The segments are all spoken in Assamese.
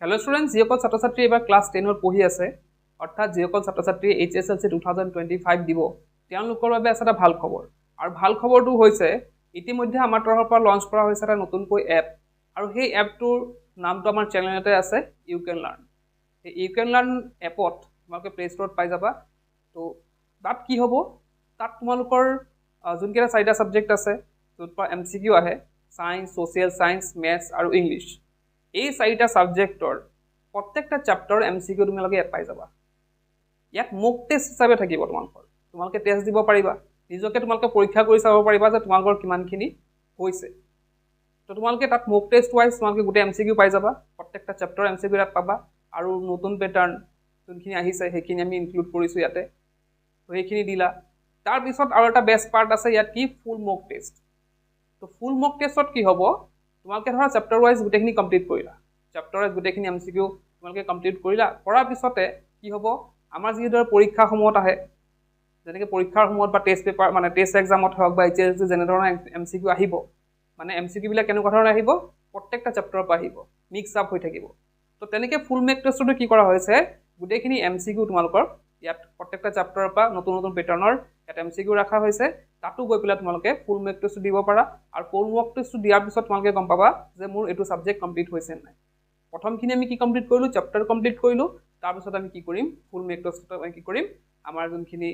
হেল্ল' ষ্টুডেণ্ট, যিসকল ছাত্ৰ ছাত্ৰী এইবাৰ ক্লাছ 10ত পঢ়ি আছে, অৰ্থাৎ যিসকল ছাত্ৰ ছাত্ৰীয়ে HSLC 2025 দিব, তেওঁলোকৰ বাবে আছে এটা ভাল খবৰ। আৰু ভাল খবৰটো হৈছে ইতিমধ্যে আমাৰ তৰফৰ পৰা লঞ্চ কৰা হৈছে এটা নতুনকৈ এপ। আৰু সেই এপটোৰ নামটো আমাৰ চেনেলতে আছে, ইউ কেন লাৰ্ণ। সেই ইউ কেন লাৰ্ণ এপত তোমালোকে প্লে ষ্টৰত পাই যাবা। তো তাত কি হ'ব, তাত তোমালোকৰ যোনকেইটা 4টা ছাবজেক্ট আছে, য'ত পৰা MCQ আহে, ছায়েন্স, ছ'চিয়েল ছায়েন্স, মেথছ আৰু ইংলিছ, এই 4টা ছাবজেক্টৰ প্ৰত্যেকটা চেপ্টাৰৰ MCQ তোমালোকে ইয়াত পাই যাবা। ইয়াত মক টেষ্ট হিচাপে থাকিব তোমালোকে টেষ্ট দিব পাৰিবা, নিজকে তোমালোকে পৰীক্ষা কৰি চাব পাৰিবা যে তোমালোকৰ কিমানখিনি হৈছে। তো তোমালোকে তাত মক টেষ্ট ৱাইজ তোমালোকে গোটেই MCQ পাই যাবা, প্ৰত্যেকটা চেপ্টাৰৰ MCQ ইয়াত পাবা। আৰু নতুন পেটাৰ্ণ যোনখিনি আহিছে সেইখিনি আমি ইনক্লুড কৰিছোঁ ইয়াতে। তো সেইখিনি দিলা। তাৰপিছত আৰু এটা বেষ্ট পাৰ্ট আছে ইয়াত, কি ফুল মক টেষ্ট। তো ফুল মক টেষ্টত কি হ'ব, তোমালোকে ধৰা চেপ্টাৰ ৱাইজ গোটেইখিনি কমপ্লিট কৰিলা, চেপ্টাৰ ৱাইজ গোটেইখিনি MCQ তোমালোকে কমপ্লিট কৰিলা। কৰাৰ পিছতে কি হ'ব, আমাৰ যিদৰে পৰীক্ষাসমূহত আহে, যেনেকৈ পৰীক্ষাৰ সময়ত বা টেষ্ট পেপাৰ মানে টেষ্ট এক্সামত হওক বা HSLC যেনেধৰণৰ MCQ আহিব, মানে MCQ বিলাক কেনেকুৱা ধৰণৰ আহিব, প্ৰত্যেকটা চেপ্টাৰৰ পৰা আহিব, মিক্স আপ হৈ থাকিব। তো তেনেকৈ ফুল মক টেষ্টটো কি কৰা হৈছে, গোটেইখিনি MCQ তোমালোকৰ ইয়াত প্ৰত্যেকটা চেপ্টাৰৰ পৰা নতুন নতুন পেটাৰ্ণৰ ইয়াত MCQ ৰখা হৈছে। তাতো গৈ পেলাই তোমালোকে ফুল মক টেষ্টটো দিব পাৰা। আৰু ফুল মক টেষ্টটো দিয়াৰ পিছত তোমালোকে গম পাবা যে মোৰ এইটো ছাবজেক্ট কমপ্লিট হৈছে নাই। প্ৰথমখিনি আমি কি কমপ্লিট কৰিলোঁ, চেপ্টাৰ কমপ্লিট কৰিলোঁ। তাৰপিছত আমি কি কৰিম, ফুল মক টেষ্টত আমি কি কৰিম, আমাৰ যোনখিনি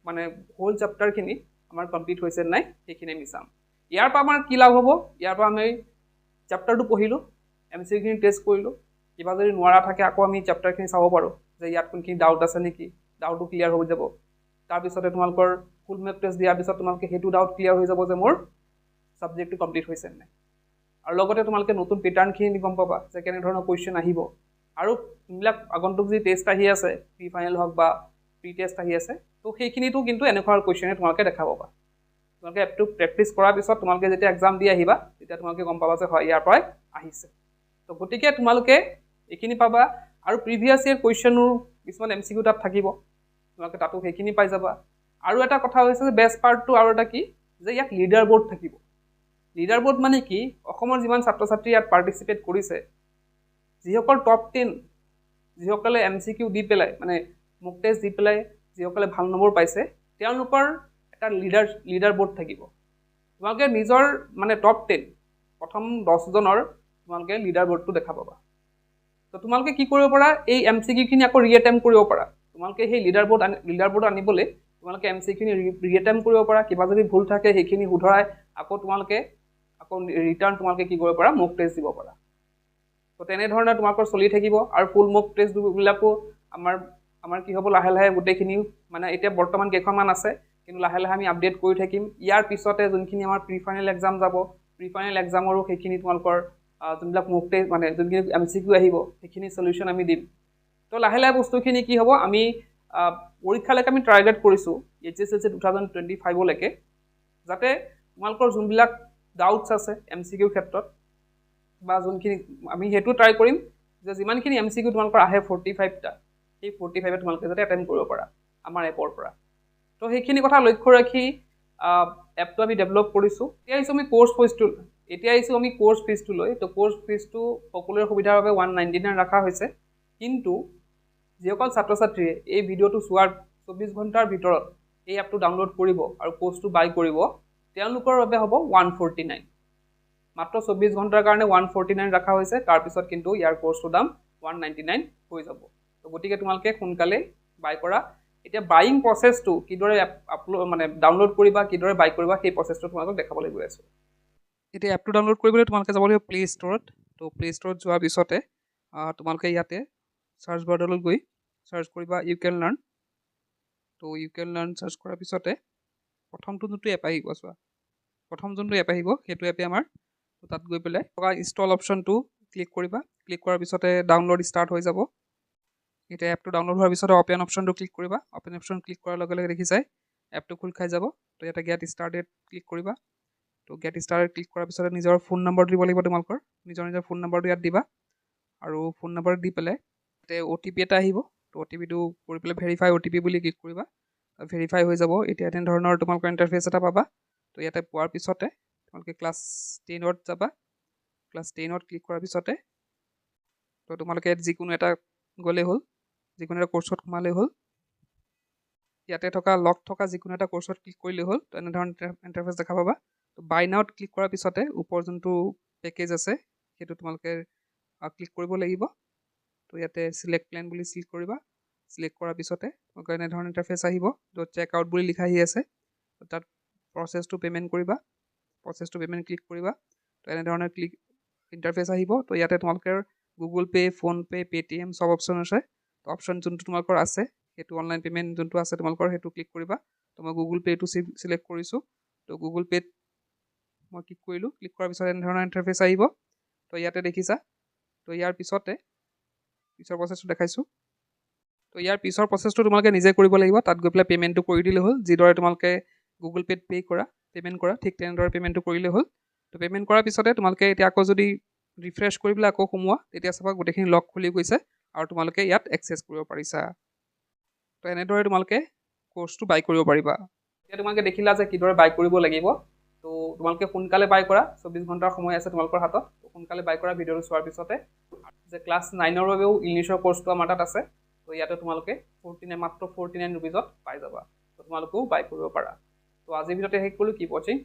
মানে হোল চেপ্টাৰখিনি আমাৰ কমপ্লিট হৈছে নাই সেইখিনি আমি চাম। ইয়াৰ পৰা আমাৰ কি লাভ হ'ব, ইয়াৰ পৰা আমি চেপ্টাৰটো পঢ়িলোঁ, MCQখিনি টেষ্ট কৰিলোঁ। কিবা যদি নোৱাৰা থাকে আকৌ আমি চেপ্টাৰখিনি চাব পাৰোঁ যে ইয়াত কোনখিনি ডাউট আছে নেকি, ডাউটটো ক্লিয়াৰ হৈ যাব। তাৰপিছতে তোমালোকৰ ফুল মক টেষ্ট দিয়াৰ পিছত তোমালোকে সেইটো ডাউট ক্লিয়াৰ হৈ যাব যে মোৰ ছাবজেক্টটো কমপ্লিট হৈছে নাই। আৰু লগতে তোমালোকে নতুন পেটাৰ্ণখিনি গম পাবা যে কেনেধৰণৰ কুৱেশ্যন আহিব। আৰু যোনবিলাক আগন্তুক যি টেষ্ট আহি আছে, প্ৰি ফাইনেল হওক বা প্ৰি টেষ্ট আহি আছে, তো সেইখিনিতো কিন্তু এনেকুৱা কুৱেশ্যনে তোমালোকে দেখা পাবা। তোমালোকে এপটো প্ৰেক্টিছ কৰাৰ পিছত তোমালোকে যেতিয়া এক্সাম দি আহিবা, তেতিয়া তোমালোকে গম পাবা যে হয় ইয়াৰ পৰাই আহিছে। তো গতিকে তোমালোকে এইখিনি পাবা। আৰু প্ৰিভিয়াছ ইয়েৰ কুৱেশ্যনো কিছুমান MCQ তাত থাকিব, তোমালোকে তাতো সেইখিনি পাই যাবা। আৰু এটা কথা হৈছে যে বেষ্ট পাৰ্টটো আৰু এটা কি, যে ইয়াত লিডাৰ বৰ্ড থাকিব। লিডাৰ বৰ্ড মানে কি, অসমৰ যিমান ছাত্ৰ ছাত্ৰী ইয়াত পাৰ্টিচিপেট কৰিছে, যিসকল টপ 10, যিসকলে MCQ দি পেলাই মানে মক টেষ্ট দি পেলাই যিসকলে ভাল নম্বৰ পাইছে, তেওঁলোকৰ এটা লিডাৰ বৰ্ড থাকিব। তোমালোকে নিজৰ মানে টপ 10 প্ৰথম 10জনৰ তোমালোকে লিডাৰ বৰ্ডটো দেখা পাবা। তো তোমালোকে কি কৰিব পাৰা, এই MCQখিনি আকৌ ৰিএটেম্প কৰিব পাৰা। তোমালোকে সেই লিডাৰ বৰ্ড আনিবলৈ তোমালোকে MCQখিনি ৰিএটেম্প কৰিব পাৰা। কিবা যদি ভুল থাকে সেইখিনি শুধৰাই আকৌ তোমালোকে ৰিটাৰ্ণ তোমালোকে কি কৰিব পাৰা, মক টেষ্ট দিব পাৰা। তো তেনেধৰণে তোমালোকৰ চলি থাকিব। আৰু ফুল মক টেষ্টবিলাকো আমাৰ কি হ'ব, লাহে লাহে গোটেইখিনি মানে এতিয়া বৰ্তমান কেইখনমান আছে, কিন্তু লাহে লাহে আমি আপডেট কৰি থাকিম। ইয়াৰ পিছতে যোনখিনি আমাৰ প্ৰি ফাইনেল এক্সাম যাব, প্ৰি ফাইনেল এক্সামৰো সেইখিনি তোমালোকৰ যোনবিলাক মক টেষ্ট মানে যোনখিনি MCQ আহিব সেইখিনি চলিউশ্যন আমি দিম। তো লাহে লাহে বস্তুখিনি কি হ'ব, আমি পৰীক্ষালৈকে আমি টাৰ্গেট কৰিছোঁ HSLC 2025লৈকে, যাতে তোমালোকৰ যোনবিলাক ডাউটছ আছে MCQৰ ক্ষেত্ৰত বা যোনখিনি আমি সেইটো ট্ৰাই কৰিম যে যিমানখিনি MCQ তোমালোকৰ আহে 45টা, সেই 45 তোমালোকে যাতে এটেম্প কৰিব পাৰা আমাৰ এপৰ পৰা। তো সেইখিনি কথা লক্ষ্য ৰাখি এপটো আমি ডেভেলপ কৰিছোঁ। এতিয়া আহিছোঁ আমি কোৰ্ছ ফিজটো লৈ। তো কোৰ্ছ ফিজটো সকলোৰে সুবিধাৰ বাবে 199 ৰখা হৈছে। কিন্তু যিসকল ছাত্ৰ ছাত্ৰীয়ে এই ভিডিঅ'টো চোৱাৰ 24 ঘণ্টাৰ ভিতৰত এই এপটো ডাউনলোড কৰিব আৰু কোৰ্ছটো বাই কৰিব, তেওঁলোকৰ বাবে হ'ব 149। মাত্ৰ 24 ঘণ্টাৰ কাৰণে 149 ৰখা হৈছে। তাৰপিছত কিন্তু ইয়াৰ কোৰ্ছটোৰ দাম 199 হৈ যাব। তো গতিকে তোমালোকে সোনকালে বাই কৰা। এতিয়া বাইং প্ৰচেছটো কিদৰে ডাউনলোড কৰিবা, কিদৰে বাই কৰিবা, সেই প্ৰচেছটো তোমালোকক দেখাবলৈ গৈ আছোঁ। এতিয়া এপটো ডাউনলোড কৰিবলৈ তোমালোকে যাব লাগিব প্লে ষ্ট'ৰত। তো প্লে ষ্ট'ৰত যোৱাৰ পিছতে তোমালোকে ইয়াতে চাৰ্চ বাৰডালত গৈ চাৰ্চ কৰিবা ইউ কেন লাৰ্ণ। তো ইউ কেন লাৰ্ণ চাৰ্চ কৰাৰ পিছতে প্ৰথমটো যোনটো এপ আহিব, চোৱা প্ৰথম যোনটো এপ আহিব সেইটো এপে আমাৰ। তো তাত গৈ পেলাই ইনষ্টল অপশ্যনটো ক্লিক কৰিবা। ক্লিক কৰাৰ পিছতে ডাউনলোড ষ্টাৰ্ট হৈ যাব। এতিয়া এপটো ডাউনলোড হোৱাৰ পিছতে অ'পেন অপশ্যনটো ক্লিক কৰিবা। অ'পেন অপশ্যন ক্লিক কৰাৰ লগে লগে দেখিছাই এপটো খোল খাই যাব। তো ইয়াতে গেট ষ্টাৰ্টেড ক্লিক কৰিবা। তো গেট ষ্টাৰ্টেড ক্লিক কৰাৰ পিছতে নিজৰ ফোন নম্বৰটো দিব লাগিব। তোমালোকৰ নিজৰ ফোন নম্বৰটো ইয়াত দিবা। আৰু ফোন নম্বৰ দি পেলাই ইয়াতে OTP এটা আহিব। তো OTPটো কৰি পেলাই ভেৰিফাই OTP বুলি ক্লিক কৰিবা। ভেৰিফাই হৈ যাব। এতিয়া তেনেধৰণৰ তোমালোকৰ ইণ্টাৰফেচ এটা পাবা। তো ইয়াতে পোৱাৰ পিছতে তোমালোকে ক্লাছ 10ত যাবা। ক্লাছ 10ত ক্লিক কৰাৰ পিছতে তো তোমালোকে যিকোনো এটা গ'লেই হ'ল, যিকোনো এটা কোৰ্চত সোমালেই হ'ল। ইয়াতে থকা লগ থকা যিকোনো এটা কোৰ্চত ক্লিক কৰিলেই হ'ল। তো এনেধৰণৰ ইণ্টাৰফেচ দেখা পাবা। তো বাই নাওত ক্লিক কৰাৰ পিছতে ওপৰ যোনটো পেকেজ আছে সেইটো তোমালোকে ক্লিক কৰিব লাগিব। তো ইয়াতে চিলেক্ট প্লেন বুলি চিলেক্ট কৰিবা। চিলেক্ট কৰাৰ পিছতে তোমালোকৰ এনেধৰণৰ ইণ্টাৰফেচ আহিব, য'ত চেক আউট বুলি লিখা আহি আছে। তাত প্ৰচেছটো পে'মেণ্ট কৰিবা, প্ৰচেছটো পে'মেণ্ট ক্লিক কৰিবা। তো এনেধৰণৰ ইণ্টাৰফেচ আহিব। তো ইয়াতে তোমালোকৰ গুগল পে', ফোনপে', পে'টিএম চব অপশ্যন আছে। তো অপশ্যন যোনটো তোমালোকৰ আছে সেইটো অনলাইন পে'মেণ্ট যোনটো আছে তোমালোকৰ সেইটো ক্লিক কৰিবা। তো মই গুগল পে'টো চিলেক্ট কৰিছোঁ। তো গুগল পে'ত মই ক্লিক কৰিলোঁ। ক্লিক কৰাৰ পিছত এনেধৰণৰ ইণ্টাৰফেচ আহিব। তো ইয়াতে দেখিছা। তো ইয়াৰ পিছৰ প্ৰচেছটো দেখাইছোঁ। তো ইয়াৰ পিছৰ প্ৰচেছটো তোমালোকে নিজে কৰিব লাগিব। তাত গৈ পেলাই পে'মেণ্টটো কৰি দিলে হ'ল। যিদৰে তোমালোকে গুগল পে'ত পে'মেণ্ট কৰা ঠিক তেনেদৰে পে'মেণ্টটো কৰিলে হ'ল। তো পে'মেণ্ট কৰাৰ পিছতে তোমালোকে এতিয়া আকৌ যদি ৰিফ্ৰেছ কৰি পেলাই আকৌ সোমোৱা, তেতিয়া চাবা গোটেইখিনি লক খুলি গৈছে আৰু তোমালোকে ইয়াত এক্সেছ কৰিব পাৰিছা। তো এনেদৰে তোমালোকে কোৰ্চটো বাই কৰিব পাৰিবা। এতিয়া তোমালোকে দেখিলা যে কিদৰে বাই কৰিব লাগিব। তো তোমালোকে সোনকালে বাই কৰা, 24 ঘণ্টাৰ সময় আছে তোমালোকৰ হাতত। সোনকালে বাই কৰা ভিডিঅ'টো চোৱাৰ পিছতে। যে ক্লাছ 9ৰ বাবেও ইংলিছৰ কোৰ্চটো আমাৰ তাত আছে। তো ইয়াতে তোমালোকে মাত্ৰ 49 ৰুপিজত পাই যাবা। তো তোমালোকেও বাই কৰিব পাৰা। তো আজিৰ ভিডিঅ'তে শেষ কৰিলোঁ। কিপ ৱাচিং।